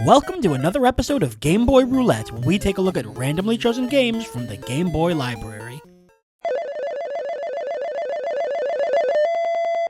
Welcome to another episode of Game Boy Roulette, where we take a look at randomly chosen games from the Game Boy library.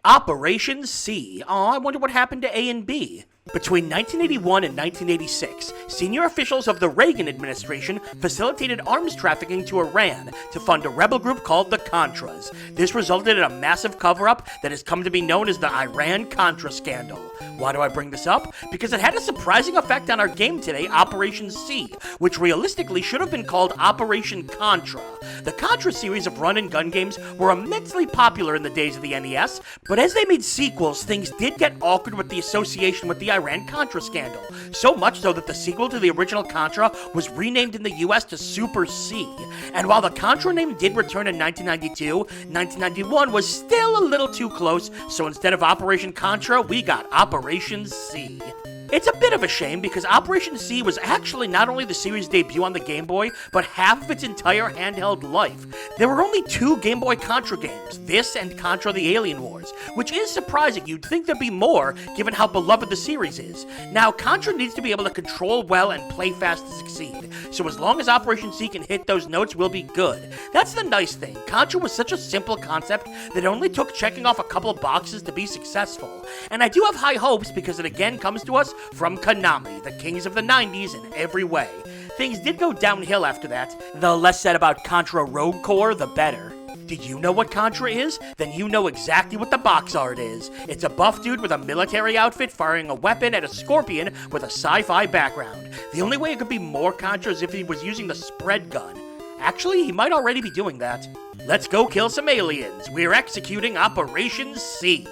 Operation C. I wonder what happened to A and B. Between 1981 and 1986, senior officials of the Reagan administration facilitated arms trafficking to Iran to fund a rebel group called the Contras. This resulted in a massive cover-up that has come to be known as the Iran-Contra scandal. Why do I bring this up? Because it had a surprising effect on our game today, Operation C, which realistically should have been called Operation Contra. The Contra series of run-and-gun games were immensely popular in the days of the NES, but as they made sequels, things did get awkward with the association with the Iran-Contra scandal. So much so that the sequel to the original Contra was renamed in the US to Super C. And while the Contra name did return in 1992, 1991 was still a little too close, so instead of Operation Contra, we got Operation C. It's a bit of a shame because Operation C was actually not only the series' debut on the Game Boy, but half of its entire handheld life. There were only two Game Boy Contra games, this and Contra the Alien Wars, which is surprising. You'd think there'd be more, given how beloved the series is. Now, Contra needs to be able to control well and play fast to succeed, so as long as Operation C can hit those notes, we'll be good. That's the nice thing. Contra was such a simple concept that it only took checking off a couple of boxes to be successful. And I do have high hopes because it again comes to us from Konami, the kings of the 90s in every way. Things did go downhill after that. The less said about Contra Rogue Corps, the better. Did you know what Contra is? Then you know exactly what the box art is. It's a buff dude with a military outfit firing a weapon at a scorpion with a sci-fi background. The only way it could be more Contra is if he was using the spread gun. Actually, he might already be doing that. Let's go kill some aliens. We're executing Operation C.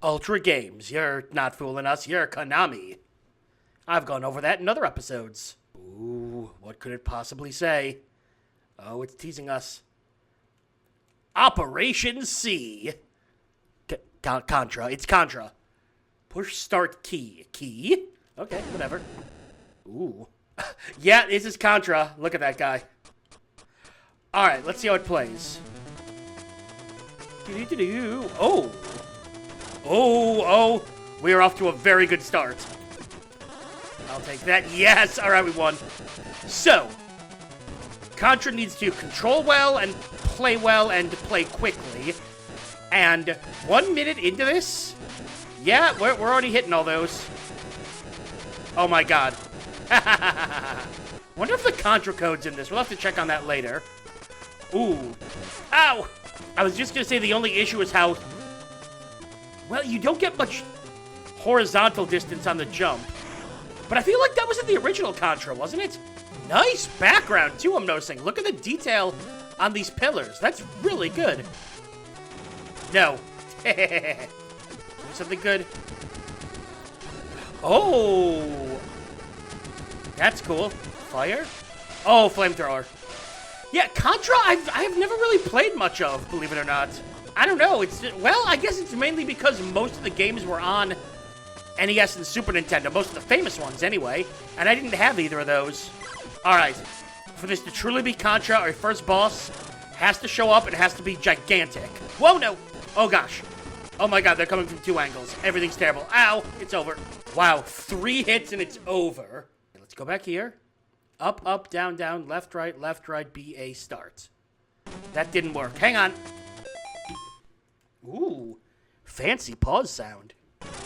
Ultra Games, you're not fooling us, you're Konami. I've gone over that in other episodes. Ooh, what could it possibly say? Oh, it's teasing us. Operation C. Contra, it's Contra. Push start key. Key? Okay, whatever. Ooh. Yeah, this is Contra. Look at that guy. Alright, let's see how it plays. Oh. Oh, we're off to a very good start. I'll take that. Yes! Alright, we won. So, Contra needs to control well and play quickly. And 1 minute into this, yeah, we're already hitting all those. Oh my god. Wonder if the Contra code's in this. We'll have to check on that later. Ooh. Ow! I was just gonna say the only issue is how... well, you don't get much horizontal distance on the jump. But I feel like that was in the original Contra, wasn't it? Nice background, too, I'm noticing. Look at the detail on these pillars. That's really good. No. Something good. Oh. That's cool. Fire? Oh, flamethrower. Yeah, Contra, I've never really played much of, believe it or not. I don't know, well, I guess it's mainly because most of the games were on NES and Super Nintendo, most of the famous ones anyway, and I didn't have either of those. Alright, for this to truly be Contra, our first boss has to show up and it has to be gigantic. Whoa, no! Oh gosh. Oh my god, they're coming from two angles. Everything's terrible. Ow! It's over. Wow, 3 hits and it's over. Let's go back here. Up, up, down, down, left, right, BA, start. That didn't work. Hang on. Ooh, fancy pause sound.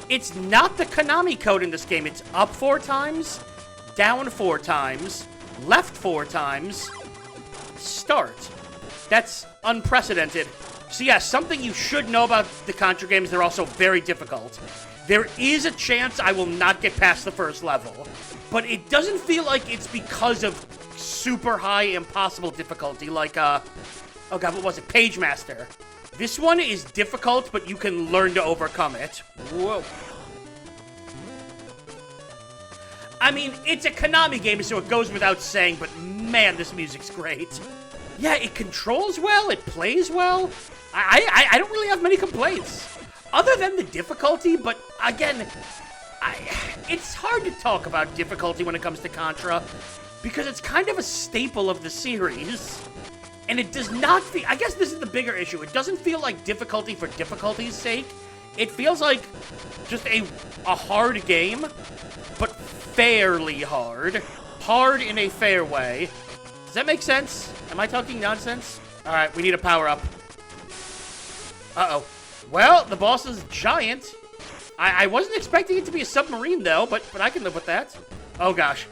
It's not the Konami code in this game. It's up 4 times, down 4 times, left 4 times, start. That's unprecedented. So yeah, something you should know about the Contra games, they're also very difficult. There is a chance I will not get past the first level, but it doesn't feel like it's because of super high impossible difficulty like, oh god, what was it? Page Master. This one is difficult, but you can learn to overcome it. Whoa. I mean, it's a Konami game, so it goes without saying, but man, this music's great. Yeah, it controls well, it plays well. I don't really have many complaints. Other than the difficulty, but again, it's hard to talk about difficulty when it comes to Contra, because it's kind of a staple of the series. And it does not feel... I guess this is the bigger issue. It doesn't feel like difficulty for difficulty's sake. It feels like just a hard game, but fairly hard. Hard in a fair way. Does that make sense? Am I talking nonsense? All right, we need a power-up. Uh-oh. Well, the boss is giant. I wasn't expecting it to be a submarine, though, but I can live with that. Oh, gosh.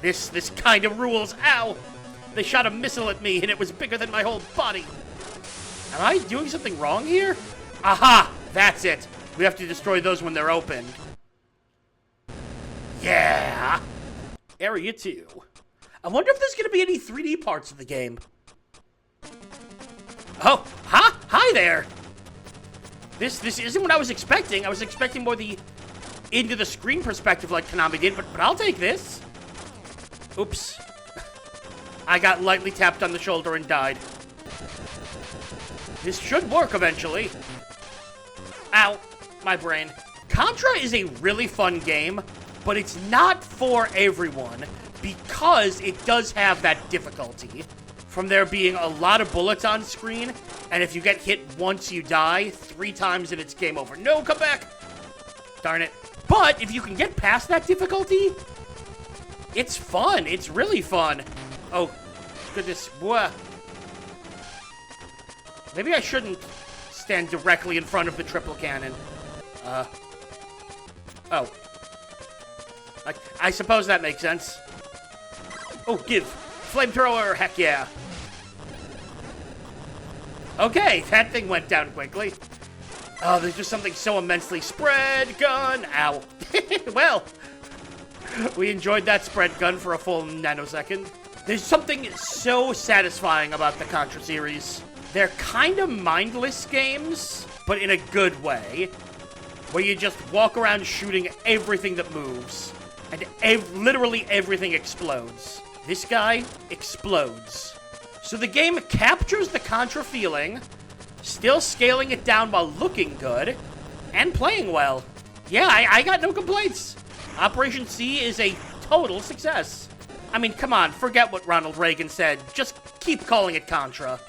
This kind of rules. Ow! They shot a missile at me, and it was bigger than my whole body. Am I doing something wrong here? Aha! That's it. We have to destroy those when they're open. Yeah! Area 2. I wonder if there's going to be any 3D parts of the game. Oh, hi there! This isn't what I was expecting. I was expecting more the into the screen perspective like Konami did, but I'll take this. Oops. I got lightly tapped on the shoulder and died. This should work eventually. Ow, my brain. Contra is a really fun game, but it's not for everyone because it does have that difficulty. From there being a lot of bullets on screen, and if you get hit once, you die. 3 times and it's game over. No, come back! Darn it. But if you can get past that difficulty, it's fun. It's really fun. Oh, goodness. Whoa. Maybe I shouldn't stand directly in front of the triple cannon. Oh. I suppose that makes sense. Oh, give. Flamethrower, heck yeah. Okay, that thing went down quickly. Oh, there's just something so immensely spread gun. Ow. Well, we enjoyed that spread gun for a full nanosecond. There's something so satisfying about the Contra series. They're kind of mindless games, but in a good way, where you just walk around shooting everything that moves, and literally everything explodes. This guy explodes. So the game captures the Contra feeling, still scaling it down while looking good, and playing well. Yeah, I got no complaints. Operation C is a total success. I mean, come on, forget what Ronald Reagan said. Just keep calling it Contra.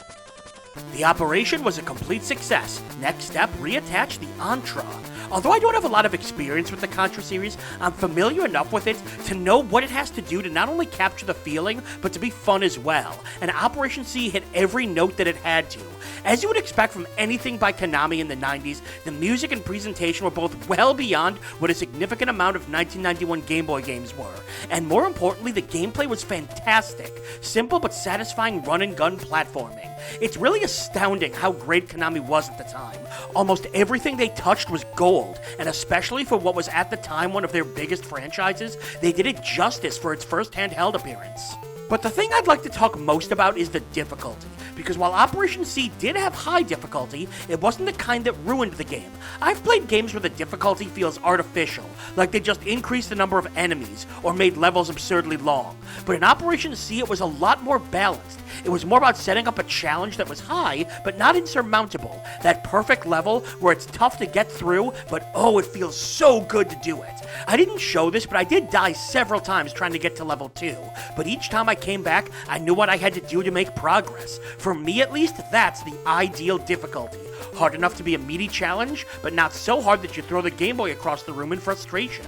The operation was a complete success. Next step, reattach the Entra. Although I don't have a lot of experience with the Contra series, I'm familiar enough with it to know what it has to do to not only capture the feeling, but to be fun as well. And Operation C hit every note that it had to. As you would expect from anything by Konami in the 90s, the music and presentation were both well beyond what a significant amount of 1991 Game Boy games were. And more importantly, the gameplay was fantastic. Simple but satisfying run-and-gun platforming. It's really astounding how great Konami was at the time. Almost everything they touched was gold, and especially for what was at the time one of their biggest franchises, they did it justice for its first handheld appearance. But the thing I'd like to talk most about is the difficulty, because while Operation C did have high difficulty, it wasn't the kind that ruined the game. I've played games where the difficulty feels artificial, like they just increased the number of enemies or made levels absurdly long. But in Operation C, it was a lot more balanced. It was more about setting up a challenge that was high, but not insurmountable. That perfect level where it's tough to get through, but oh, it feels so good to do it. I didn't show this, but I did die several times trying to get to level 2. But each time I came back, I knew what I had to do to make progress. For me at least, that's the ideal difficulty. Hard enough to be a meaty challenge, but not so hard that you throw the Game Boy across the room in frustration.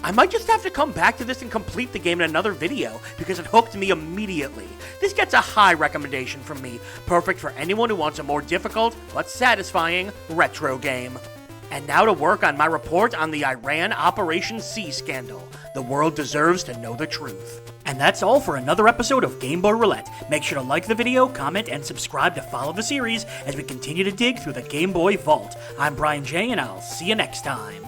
I might just have to come back to this and complete the game in another video, because it hooked me immediately. This gets a high recommendation from me, perfect for anyone who wants a more difficult, but satisfying, retro game. And now to work on my report on the Iran Operation C scandal. The world deserves to know the truth. And that's all for another episode of Game Boy Roulette. Make sure to like the video, comment, and subscribe to follow the series as we continue to dig through the Game Boy vault. I'm Brian J, and I'll see you next time.